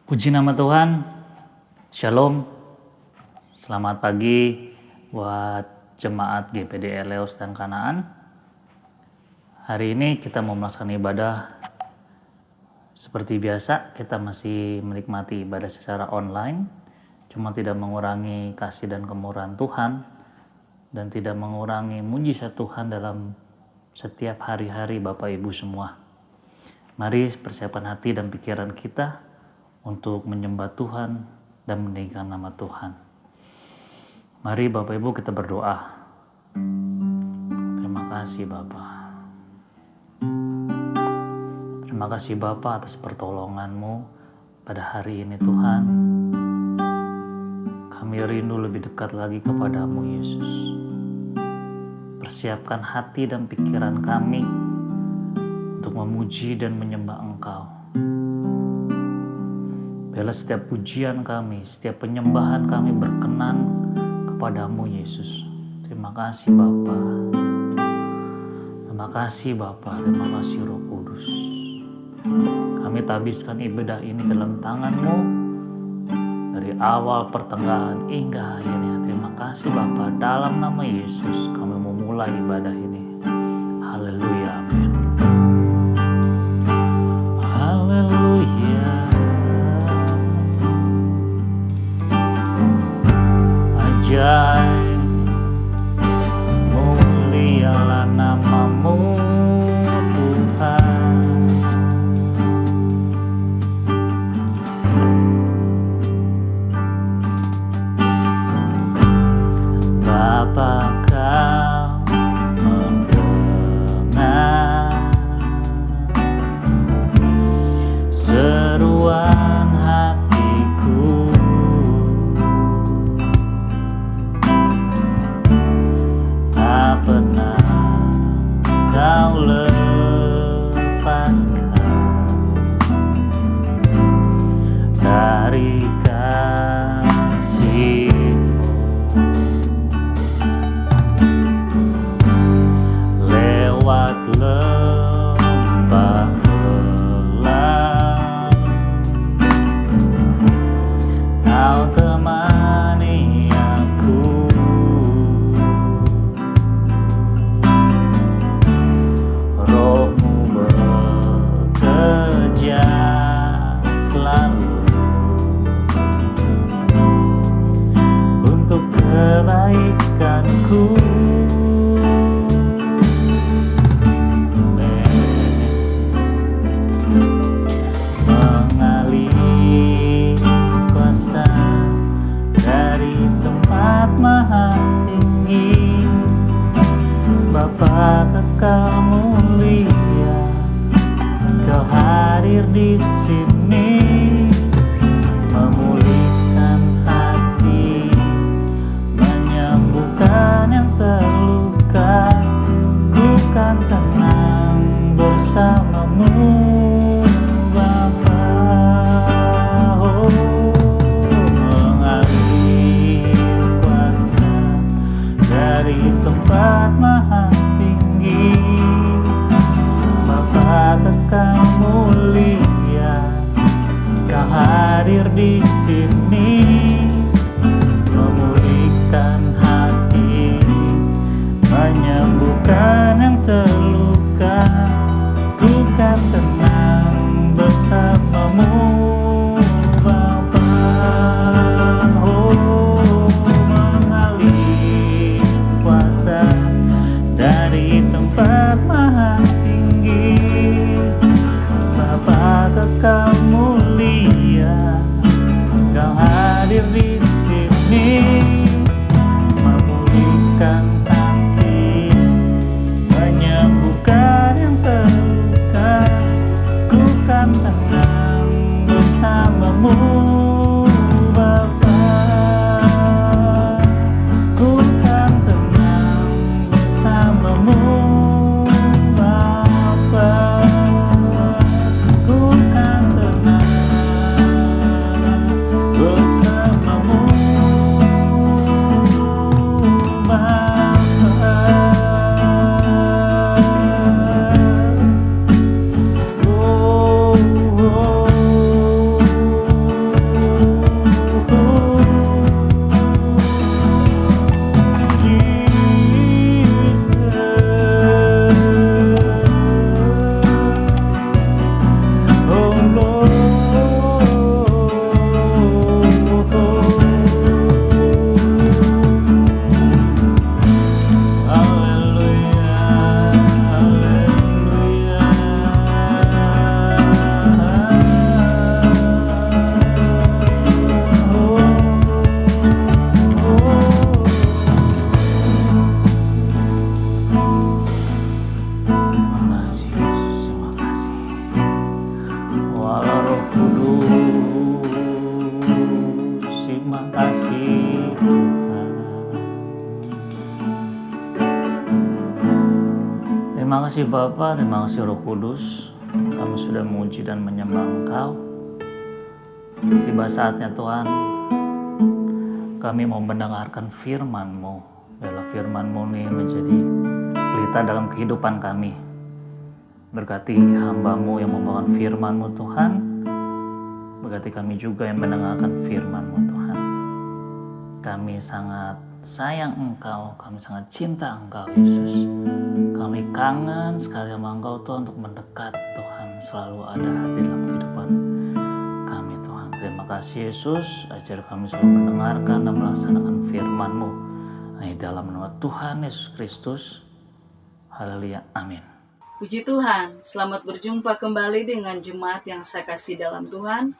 Puji nama Tuhan, Shalom, selamat pagi buat jemaat GPD Eleos dan Kanaan. Hari ini kita mau melaksanakan ibadah seperti biasa, kita masih menikmati ibadah secara online, cuma tidak mengurangi kasih dan kemurahan Tuhan, dan tidak mengurangi mujizat Tuhan dalam setiap hari-hari Bapak Ibu semua. Mari persiapkan hati dan pikiran kita untuk menyembah Tuhan dan meninggikan nama Tuhan. Mari Bapak Ibu kita berdoa. Terima kasih Bapa. Terima kasih Bapa atas pertolongan-Mu pada hari ini Tuhan. Kami rindu lebih dekat lagi kepadamu Yesus. Persiapkan hati dan pikiran kami untuk memuji dan menyembah Engkau. Biarlah setiap pujian kami, setiap penyembahan kami berkenan kepadamu Yesus. Terima kasih Bapa. Terima kasih Bapa, terima kasih Roh Kudus. Kami tabiskan ibadah ini dalam tangan-Mu dari awal, pertengahan hingga akhirnya. Terima kasih Bapa, dalam nama Yesus kami memulai ibadah ini. Haleluya, amin. Haleluya. Mulialah nama-Mu Tuhan. Bapa Kau mendengar seruan hatiku. Tak pernah Kau lepaskan dari kasih-Mu. Lewat lembah gelap Kau temani aku. Roh-Mu bekerja selalu untuk kebaikanku. Mengalir kuasa dari tempat maha tinggi, Bapa kekal mulia, Kau hadir di sini, memulihkan hati, menyembuhkan yang terluka. Ku kan tenang bersama-Mu Bapa. Oh, mengalir kuasa dari tempat maha tinggi, Bapa kekal mulia, Kau hadir di sini, memulihkan hati, menyembuhkan yang terluka. Ku kan tenang bersama-Mu Bapa. Oh, mengalir kuasa dari tempat maha tinggi, Bapa kekal mulia, Kudus. Terima kasih Tuhan. Terima kasih Bapa, terima kasih Roh Kudus. Kami sudah memuji dan menyembah Engkau. Tiba saatnya Tuhan, kami mau mendengarkan firman-Mu. Biarlah firman-Mu ini menjadi pelita dalam kehidupan kami. Berkati hamba-Mu yang membawa firman-Mu Tuhan. Berkati kami juga yang mendengarkan firman-Mu Tuhan. Kami sangat sayang Engkau, kami sangat cinta Engkau Yesus. Kami kangen sekali sama Engkau Tuhan, untuk mendekat Tuhan, selalu ada di dalam kehidupan kami Tuhan. Terima kasih Yesus, ajar kami selalu mendengarkan dan melaksanakan firman-Mu. Di dalam nama Tuhan Yesus Kristus. Haleluya, amin. Puji Tuhan, selamat berjumpa kembali dengan jemaat yang saya kasih dalam Tuhan.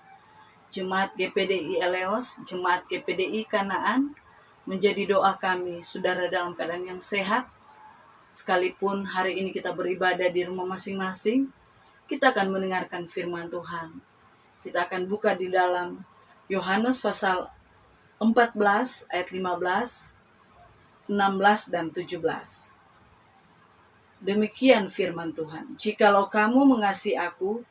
Jemaat GPDI Eleos, Jemaat GPDI Kanaan, menjadi doa kami, saudara dalam keadaan yang sehat. Sekalipun hari ini kita beribadah di rumah masing-masing, kita akan mendengarkan firman Tuhan. Kita akan buka di dalam Yohanes pasal 14 ayat 15, 16 dan 17. Demikian firman Tuhan, jikalau kamu mengasihi aku,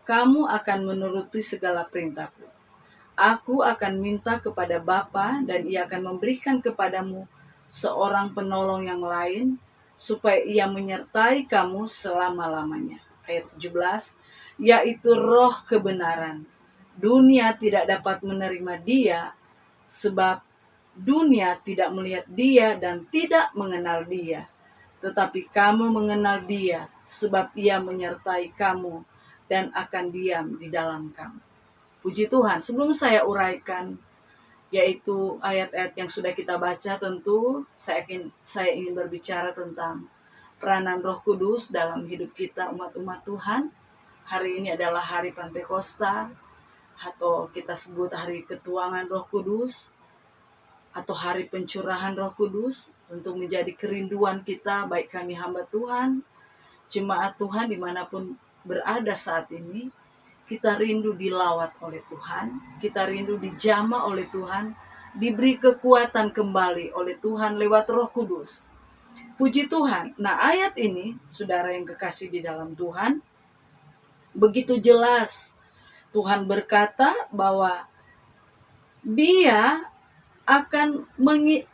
kamu akan menuruti segala perintahku. Aku akan minta kepada Bapa dan Ia akan memberikan kepadamu seorang penolong yang lain, supaya Ia menyertai kamu selama-lamanya. Ayat 17, yaitu Roh kebenaran. Dunia tidak dapat menerima Dia, sebab dunia tidak melihat Dia dan tidak mengenal Dia. Tetapi kamu mengenal Dia, sebab Ia menyertai kamu dan akan diam di dalam kamu. Puji Tuhan, sebelum saya uraikan, yaitu ayat-ayat yang sudah kita baca, tentu saya ingin berbicara tentang peranan Roh Kudus dalam hidup kita umat-umat Tuhan. Hari ini adalah hari Pantekosta, atau kita sebut hari ketuangan Roh Kudus, atau hari pencurahan Roh Kudus. Tentu menjadi kerinduan kita, baik kami hamba Tuhan, jemaat Tuhan dimanapun berada saat ini. Kita rindu dilawat oleh Tuhan, kita rindu dijamah oleh Tuhan, diberi kekuatan kembali oleh Tuhan lewat Roh Kudus. Puji Tuhan. Nah, ayat ini, saudara yang kekasih di dalam Tuhan, begitu jelas Tuhan berkata bahwa Dia akan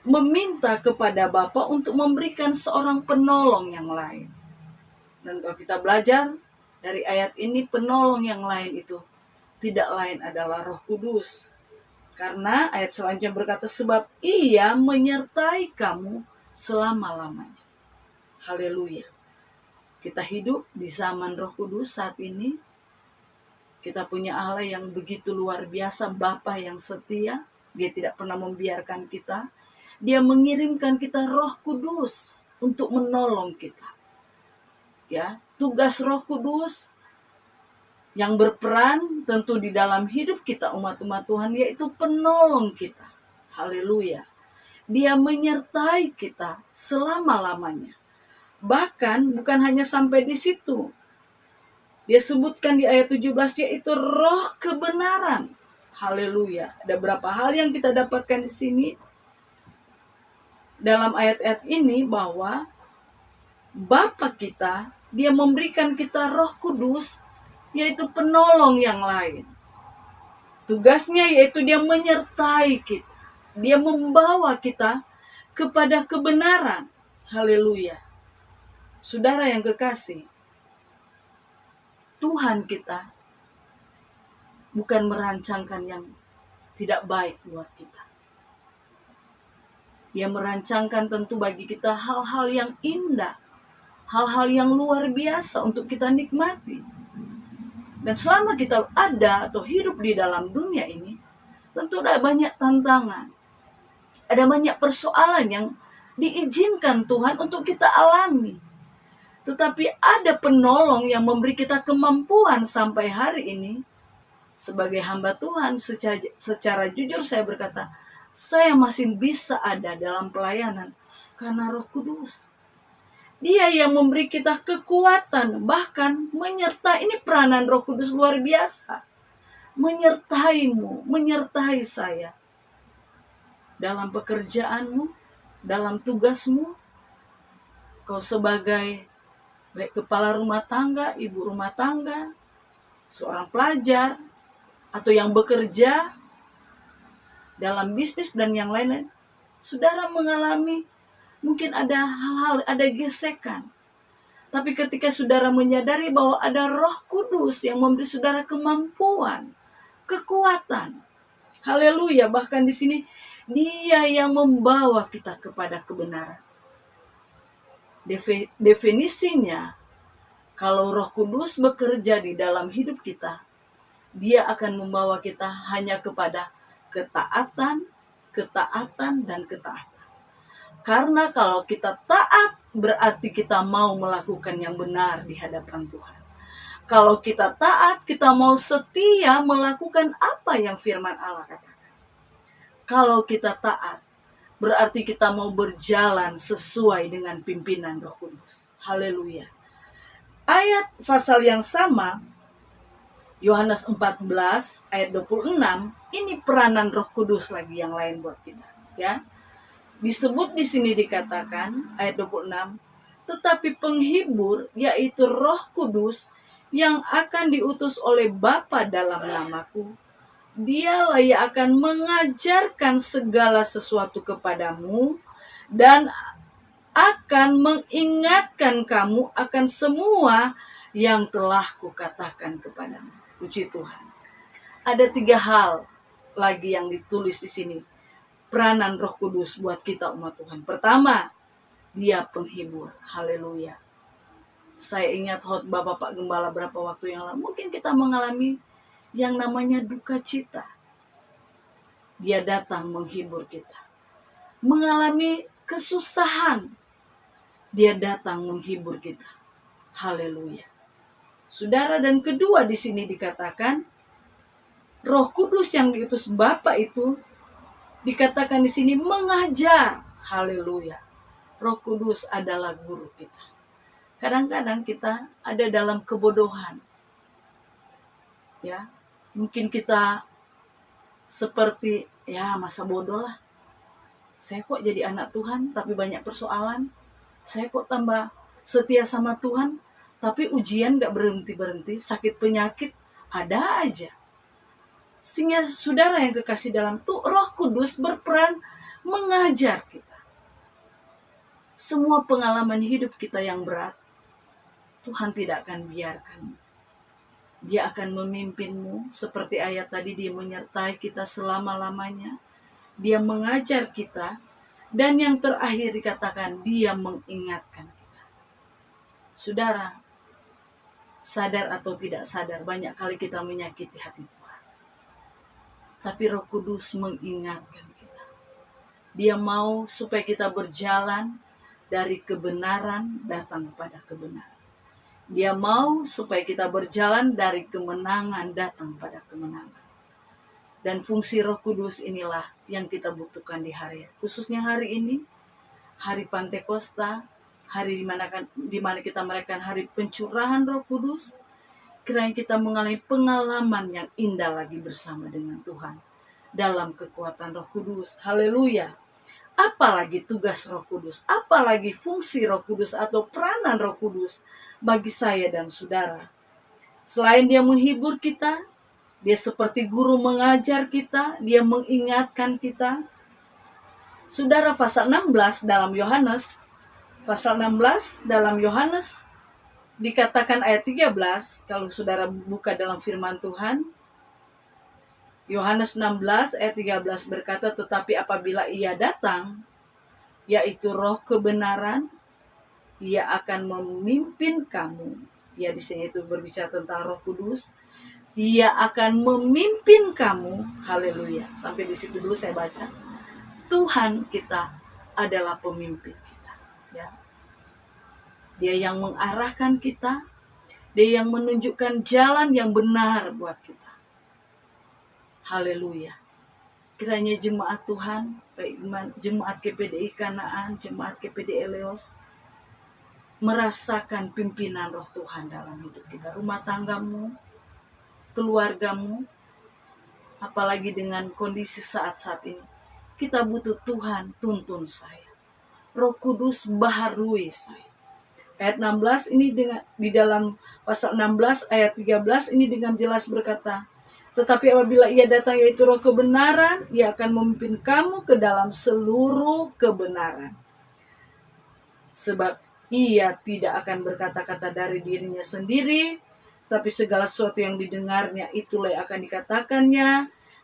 meminta kepada Bapa untuk memberikan seorang penolong yang lain. Dan kalau kita belajar dari ayat ini, penolong yang lain itu tidak lain adalah Roh Kudus. Karena ayat selanjutnya berkata, sebab Ia menyertai kamu selama-lamanya. Haleluya. Kita hidup di zaman Roh Kudus saat ini. Kita punya Allah yang begitu luar biasa, Bapa yang setia. Dia tidak pernah membiarkan kita. Dia mengirimkan kita Roh Kudus untuk menolong kita. Ya, tugas Roh Kudus yang berperan tentu di dalam hidup kita umat-umat Tuhan, yaitu penolong kita. Haleluya. Dia menyertai kita selama-lamanya. Bahkan bukan hanya sampai di situ. Dia sebutkan di ayat 17, yaitu Roh kebenaran. Haleluya. Ada berapa hal yang kita dapatkan di sini dalam ayat-ayat ini, bahwa Bapa kita, Dia memberikan kita Roh Kudus, yaitu penolong yang lain. Tugasnya yaitu Dia menyertai kita. Dia membawa kita kepada kebenaran. Haleluya. Saudara yang kekasih, Tuhan kita bukan merancangkan yang tidak baik buat kita. Dia merancangkan tentu bagi kita hal-hal yang indah, hal-hal yang luar biasa untuk kita nikmati. Dan selama kita ada atau hidup di dalam dunia ini, tentu ada banyak tantangan. Ada banyak persoalan yang diizinkan Tuhan untuk kita alami. Tetapi ada penolong yang memberi kita kemampuan sampai hari ini. Sebagai hamba Tuhan, secara jujur saya berkata, saya masih bisa ada dalam pelayanan karena Roh Kudus. Dia yang memberi kita kekuatan, bahkan menyertai. Ini peranan Roh Kudus luar biasa. menyertaimu, menyertai saya dalam pekerjaanmu, dalam tugasmu. Kau sebagai baik kepala rumah tangga, ibu rumah tangga, seorang pelajar, atau yang bekerja dalam bisnis dan yang lain-lain, saudara mengalami mungkin ada hal-hal, ada gesekan. Tapi ketika saudara menyadari bahwa ada Roh Kudus yang memberi saudara kemampuan, kekuatan, haleluya, bahkan di sini Dia yang membawa kita kepada kebenaran. Definisinya, kalau Roh Kudus bekerja di dalam hidup kita, Dia akan membawa kita hanya kepada ketaatan, ketaatan, dan ketaatan. Karena kalau kita taat, berarti kita mau melakukan yang benar di hadapan Tuhan. Kalau kita taat, kita mau setia melakukan apa yang firman Allah katakan. Kalau kita taat, berarti kita mau berjalan sesuai dengan pimpinan Roh Kudus. Haleluya. Ayat pasal yang sama, Yohanes 14 ayat 26, ini peranan Roh Kudus lagi yang lain buat kita, ya. Disebut di sini dikatakan ayat 26, tetapi penghibur yaitu Roh Kudus yang akan diutus oleh Bapa dalam namaku, Dialah yang akan mengajarkan segala sesuatu kepadamu dan akan mengingatkan kamu akan semua yang telah kukatakan kepadamu. Puji Tuhan. Ada 3 hal lagi yang ditulis di sini. Peranan Roh Kudus buat kita umat Tuhan. Pertama, Dia penghibur. Haleluya. Saya ingat khotbah Bapak Gembala berapa waktu yang lalu. Mungkin kita mengalami yang namanya duka cita. Dia datang menghibur kita. Mengalami kesusahan. Dia datang menghibur kita. Haleluya. Saudara, dan kedua di sini dikatakan, Roh Kudus yang diutus Bapa itu dikatakan di sini mengajar. Haleluya. Roh Kudus adalah guru kita. Kadang-kadang kita ada dalam kebodohan. Ya, mungkin kita seperti masa bodoh lah. Saya kok jadi anak Tuhan tapi banyak persoalan. Saya kok tambah setia sama Tuhan tapi ujian gak berhenti-berhenti, sakit penyakit ada aja. Sehingga saudara yang kekasih dalam tuh, Roh Kudus berperan mengajar kita. Semua pengalaman hidup kita yang berat, Tuhan tidak akan biarkan. Dia akan memimpinmu, seperti ayat tadi, Dia menyertai kita selama-lamanya. Dia mengajar kita, dan yang terakhir dikatakan, Dia mengingatkan kita. Saudara, sadar atau tidak sadar, banyak kali kita menyakiti hati Tuhan. Tapi Roh Kudus mengingatkan kita. Dia mau supaya kita berjalan dari kebenaran datang kepada kebenaran. Dia mau supaya kita berjalan dari kemenangan datang pada kemenangan. Dan fungsi Roh Kudus inilah yang kita butuhkan di hari, khususnya hari ini, hari Pantekosta, hari di mana kita merayakan hari pencurahan Roh Kudus. Kiranya kita mengalami pengalaman yang indah lagi bersama dengan Tuhan dalam kekuatan Roh Kudus. Haleluya. Apalagi tugas Roh Kudus, apalagi fungsi Roh Kudus atau peranan Roh Kudus bagi saya dan saudara. Selain Dia menghibur kita, Dia seperti guru mengajar kita, Dia mengingatkan kita. Saudara, pasal 16 dalam Yohanes, dikatakan ayat 13, kalau saudara buka dalam firman Tuhan, Yohanes 16 ayat 13 berkata, tetapi apabila Ia datang, yaitu Roh kebenaran, Ia akan memimpin kamu. Ya, di sini itu berbicara tentang Roh Kudus. Ia akan memimpin kamu. Haleluya. Sampai di situ dulu saya baca. Tuhan kita adalah pemimpin kita. Ya. Dia yang mengarahkan kita. Dia yang menunjukkan jalan yang benar buat kita. Haleluya. Kiranya jemaat Tuhan, baik jemaat GPDI Kanaan, jemaat GPDI Eleos, merasakan pimpinan Roh Tuhan dalam hidup kita. Rumah tanggamu, keluargamu, apalagi dengan kondisi saat-saat ini. Kita butuh Tuhan tuntun saya. Roh Kudus baharui saya. Ayat 16 ini di dalam pasal 16 ayat 13 ini dengan jelas berkata, tetapi apabila ia datang yaitu roh kebenaran, ia akan memimpin kamu ke dalam seluruh kebenaran. Sebab ia tidak akan berkata-kata dari dirinya sendiri, tapi segala sesuatu yang didengarnya itulah yang akan dikatakannya,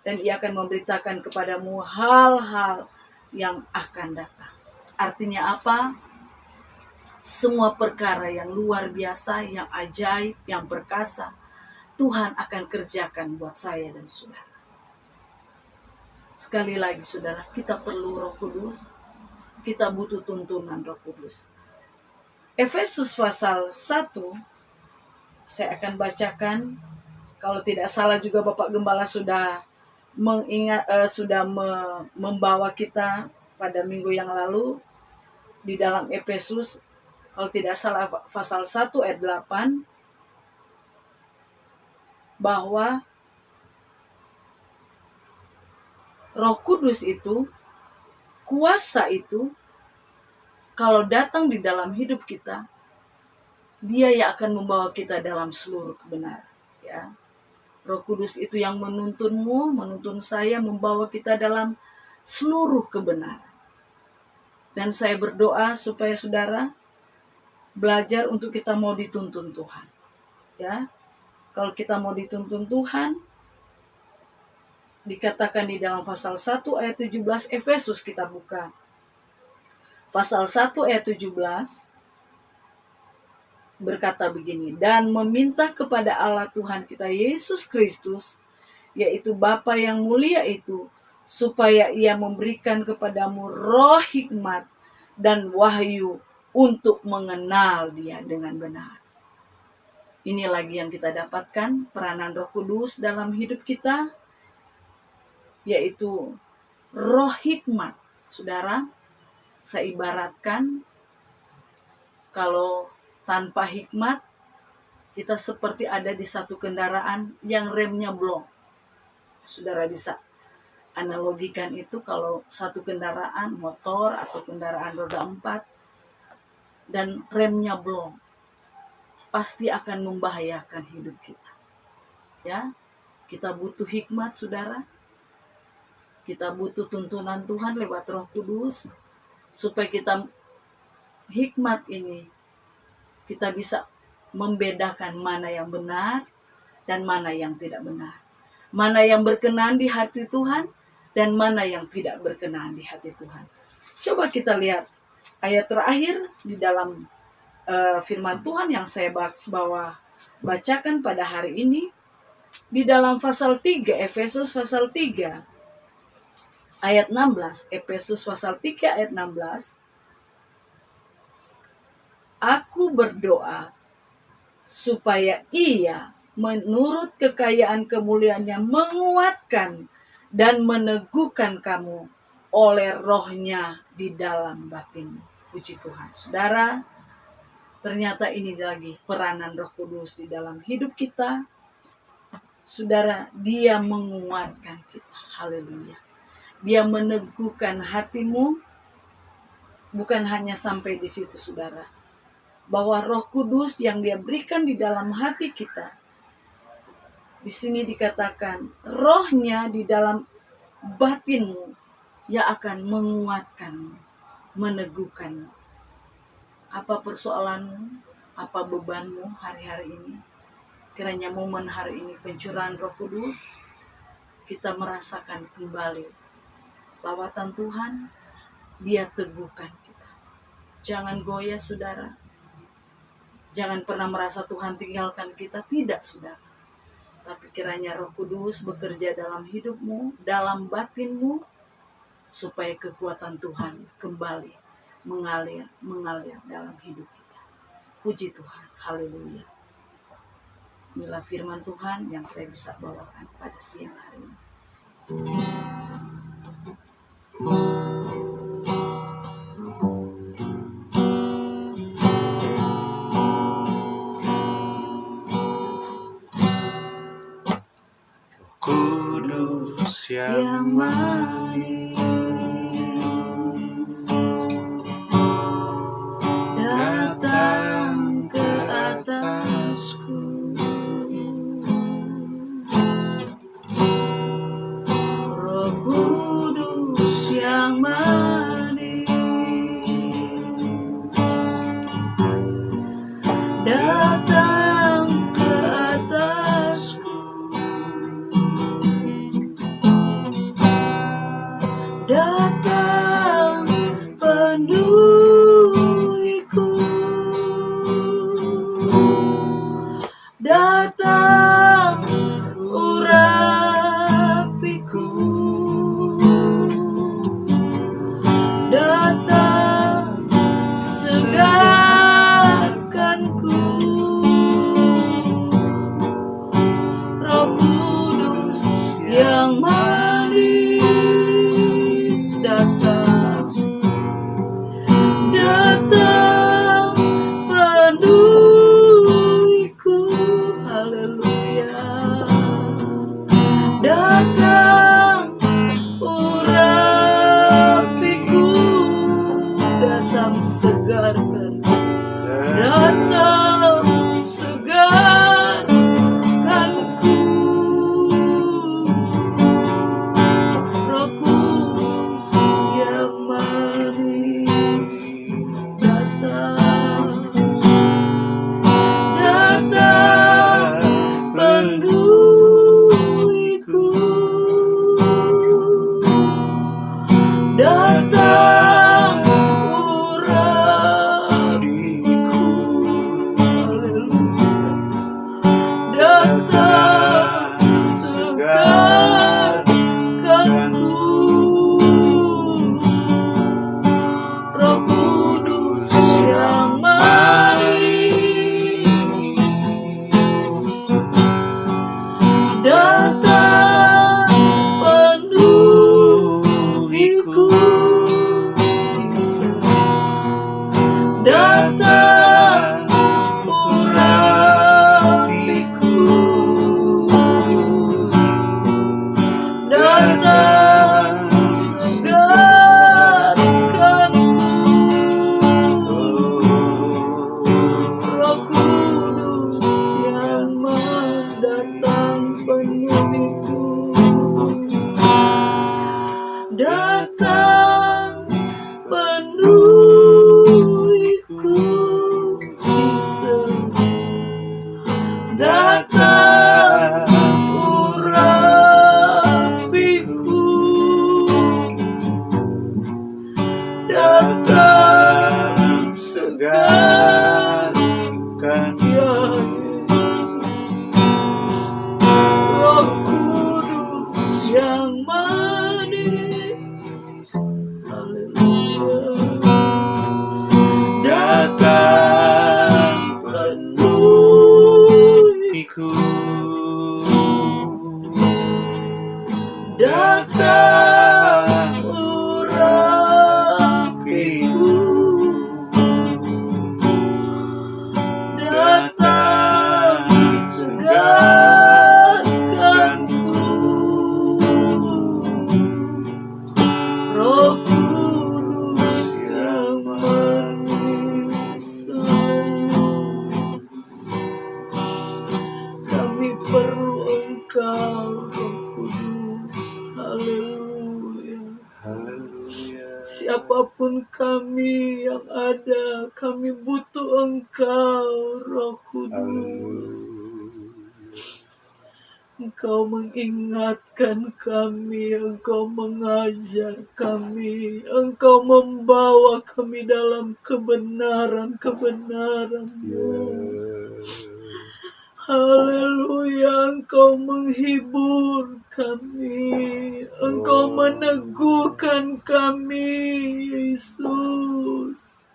dan ia akan memberitakan kepadamu hal-hal yang akan datang. Artinya apa? Semua perkara yang luar biasa, yang ajaib, yang perkasa, Tuhan akan kerjakan buat saya dan saudara. Sekali lagi saudara, kita perlu Roh Kudus. Kita butuh tuntunan Roh Kudus. Efesus pasal 1, saya akan bacakan. Kalau tidak salah juga Bapak Gembala sudah membawa kita pada minggu yang lalu di dalam Efesus, kalau tidak salah pasal 1 ayat 8, bahwa Roh Kudus itu, kuasa itu, kalau datang di dalam hidup kita, Dia yang akan membawa kita dalam seluruh kebenaran. Ya. Roh Kudus itu yang menuntunmu, menuntun saya, membawa kita dalam seluruh kebenaran. Dan saya berdoa supaya saudara belajar untuk kita mau dituntun Tuhan. Ya. Kalau kita mau dituntun Tuhan, dikatakan di dalam pasal 1 ayat 17 Efesus, kita buka. Pasal 1 ayat 17 berkata begini, dan meminta kepada Allah Tuhan kita Yesus Kristus, yaitu Bapa yang mulia itu, supaya ia memberikan kepadamu roh hikmat dan wahyu untuk mengenal Dia dengan benar. Ini lagi yang kita dapatkan, peranan Roh Kudus dalam hidup kita, yaitu roh hikmat. Saudara, saya ibaratkan, kalau tanpa hikmat, kita seperti ada di satu kendaraan yang remnya blong. Saudara bisa analogikan itu, kalau satu kendaraan motor atau kendaraan roda 4 dan remnya blong, pasti akan membahayakan hidup kita. Ya, kita butuh hikmat, saudara. Kita butuh tuntunan Tuhan lewat Roh Kudus, supaya kita hikmat ini, kita bisa membedakan mana yang benar dan mana yang tidak benar. Mana yang berkenan di hati Tuhan dan mana yang tidak berkenan di hati Tuhan. Coba kita lihat ayat terakhir di dalam firman Tuhan yang saya bacakan pada hari ini. Di dalam pasal 3, Efesus pasal 3, ayat 16. Efesus pasal 3 ayat 16. Aku berdoa supaya ia menurut kekayaan kemuliaannya menguatkan dan meneguhkan kamu oleh rohnya di dalam batinmu. Puji Tuhan. Saudara, ternyata ini lagi peranan Roh Kudus di dalam hidup kita. Saudara, Dia menguatkan kita. Haleluya. Dia meneguhkan hatimu. Bukan hanya sampai di situ, saudara. Bahwa Roh Kudus yang Dia berikan di dalam hati kita. Di sini dikatakan, rohnya di dalam batinmu yang akan menguatkanmu, meneguhkanmu. Apa persoalanmu, apa bebanmu hari-hari ini? Kiranya momen hari ini pencurahan Roh Kudus, kita merasakan kembali lawatan Tuhan, Dia teguhkan kita. Jangan goyah, saudara. Jangan pernah merasa Tuhan tinggalkan kita. Tidak, saudara. Tapi kiranya Roh Kudus bekerja dalam hidupmu, dalam batinmu, supaya kekuatan Tuhan kembali mengalir dalam hidup kita. Puji Tuhan. Haleluya. Inilah firman Tuhan yang saya bisa bawakan pada siang hari ini. Kudus yang manis, datang ke atasku. Roh Kudus yang manis, datang ke atasku. Datang penuhiku, datang urapiku, datang segarkanku. Roh Kudus yang manis, datang, datang penuhiku. Haleluya. Datang urapiku, datang segarkan, datang segarkanku. Roh Kudus yang manis, datang, datang penuhiku, datang urapiku. Haleluya. Datang segarkanku. Roh Kudus yang manis, datang penuhiku. Yesus, datang urapiku, datang segarkanku. Roh Kudus yang datang penuhiku, datang penuhiku. Yesus, datang urapiku, datang segarkan. Ya Yesus, Roh Kudus yang manis, haleluya, datang penuhiku, datang urapiku, datang segarkanku. Roh Kudus yang manis, Yesus, kami perlu Engkau, Roh Kudus. Haleluya. Siapapun kami yang ada, kami butuh Engkau, Roh Kudus. Engkau mengingatkan kami, Engkau mengajar kami, Engkau membawa kami dalam kebenaran-kebenaran-Mu. Haleluya, Engkau menghibur kami, Engkau meneguhkan kami, Yesus.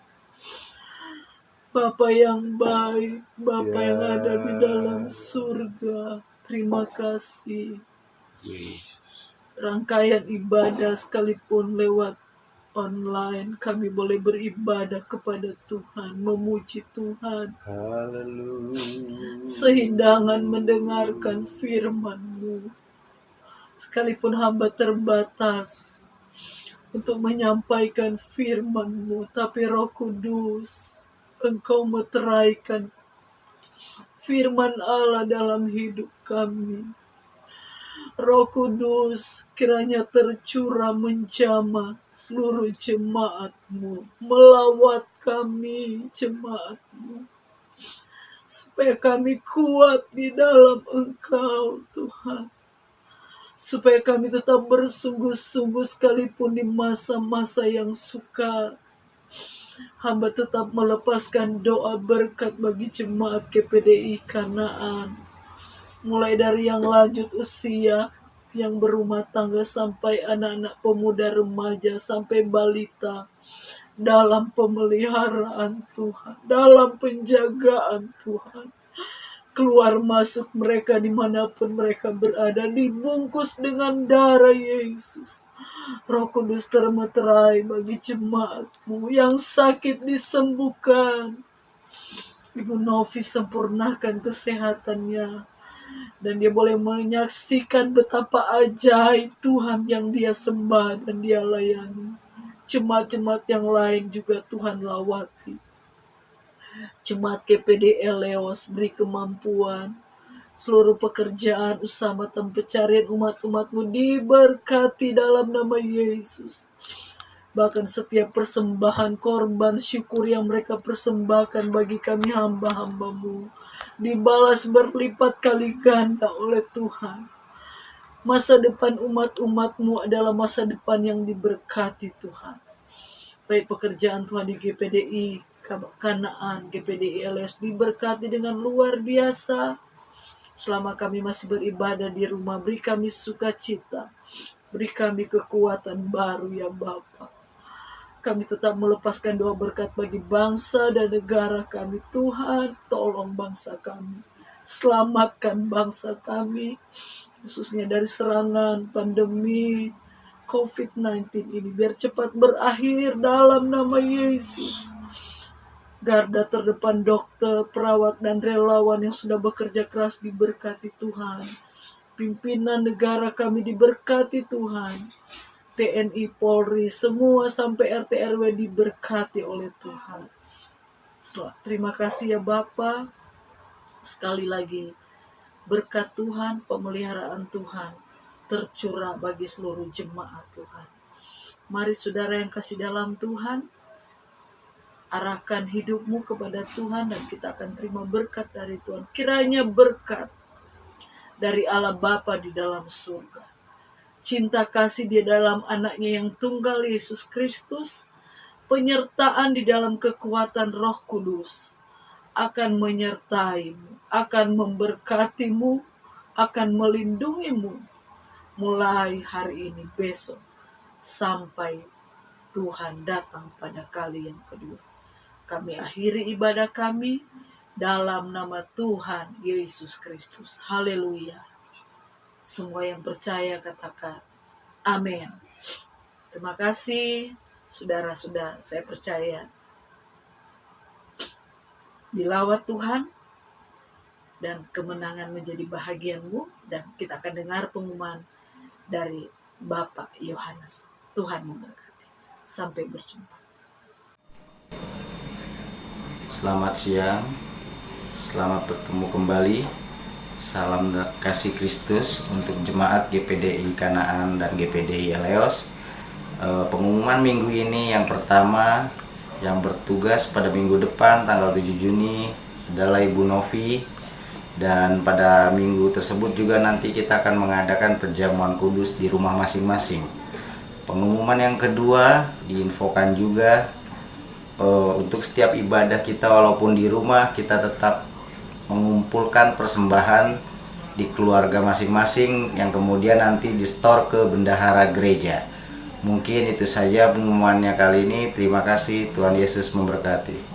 Bapa yang baik, Bapa yang ada di dalam surga, terima kasih. Rangkaian ibadah sekalipun lewat online, kami boleh beribadah kepada Tuhan, memuji Tuhan. Haleluya. Sehidangan mendengarkan firman-Mu, Sekalipun hamba terbatas untuk menyampaikan firman-Mu, tapi Roh Kudus, Engkau meteraikan firman Allah dalam hidup kami. Roh Kudus kiranya tercurah menjamah seluruh jemaat-Mu, melawat kami jemaat-Mu, supaya kami kuat di dalam Engkau Tuhan. Supaya kami tetap bersungguh-sungguh sekalipun di masa-masa yang sukar. Hamba tetap melepaskan doa berkat bagi jemaat GPDI Kanaan. Mulai dari yang lanjut usia, yang berumah tangga, sampai anak-anak pemuda remaja, sampai balita. Dalam pemeliharaan Tuhan, dalam penjagaan Tuhan. Keluar masuk mereka dimanapun mereka berada, dibungkus dengan darah Yesus. Roh Kudus termeterai bagi jemaat-Mu yang sakit disembuhkan. Ibu Novi sempurnakan kesehatannya, dan dia boleh menyaksikan betapa ajaib Tuhan yang dia sembah dan dia layani. Jemaat-jemaat yang lain juga Tuhan lawati. Jemaat GPD Eleos beri kemampuan. Seluruh pekerjaan, usaha mata pencarian umat-umat-Mu diberkati dalam nama Yesus. Bahkan setiap persembahan korban syukur yang mereka persembahkan bagi kami hamba-hamba-Mu, dibalas berlipat kali ganda oleh Tuhan. Masa depan umat-umat-Mu adalah masa depan yang diberkati Tuhan. Baik pekerjaan Tuhan di GPDI Kanaan, GPDI LS diberkati dengan luar biasa. Selama kami masih beribadah di rumah, beri kami sukacita, beri kami kekuatan baru ya Bapa. Kami tetap melepaskan doa berkat bagi bangsa dan negara kami. Tuhan, tolong bangsa kami, selamatkan bangsa kami, khususnya dari serangan pandemi COVID-19 ini, biar cepat berakhir dalam nama Yesus. Garda terdepan dokter, perawat, dan relawan yang sudah bekerja keras diberkati Tuhan. Pimpinan negara kami diberkati Tuhan. TNI, Polri, semua sampai RT RW diberkati oleh Tuhan. Terima kasih ya Bapa. Sekali lagi, berkat Tuhan, pemeliharaan Tuhan tercurah bagi seluruh jemaat Tuhan. Mari saudara yang kasih dalam Tuhan, arahkan hidupmu kepada Tuhan dan kita akan terima berkat dari Tuhan. Kiranya berkat dari Allah Bapa di dalam surga, cinta kasih di dalam anaknya yang tunggal Yesus Kristus, penyertaan di dalam kekuatan Roh Kudus akan menyertaimu, akan memberkatimu, akan melindungimu mulai hari ini, besok, sampai Tuhan datang pada kali yang kedua. Kami akhiri ibadah kami dalam nama Tuhan Yesus Kristus. Haleluya. Semua yang percaya katakan amin. Terima kasih saudara-saudara, saya percaya dilawat Tuhan dan kemenangan menjadi bahagianmu, dan kita akan dengar pengumuman dari Bapak Yohanes. Tuhan memberkati. Sampai berjumpa. Selamat siang, selamat bertemu kembali. Salam kasih Kristus untuk jemaat GPDI Kanaan dan GPDI Eleos. Pengumuman minggu ini yang pertama, yang bertugas pada minggu depan tanggal 7 Juni adalah Ibu Novi. Dan pada minggu tersebut juga nanti kita akan mengadakan perjamuan kudus di rumah masing-masing. Pengumuman yang kedua, diinfokan juga untuk setiap ibadah kita walaupun di rumah, kita tetap mengumpulkan persembahan di keluarga masing-masing yang kemudian nanti di-store ke bendahara gereja. Mungkin itu saja pengumumannya kali ini. Terima kasih, Tuhan Yesus memberkati.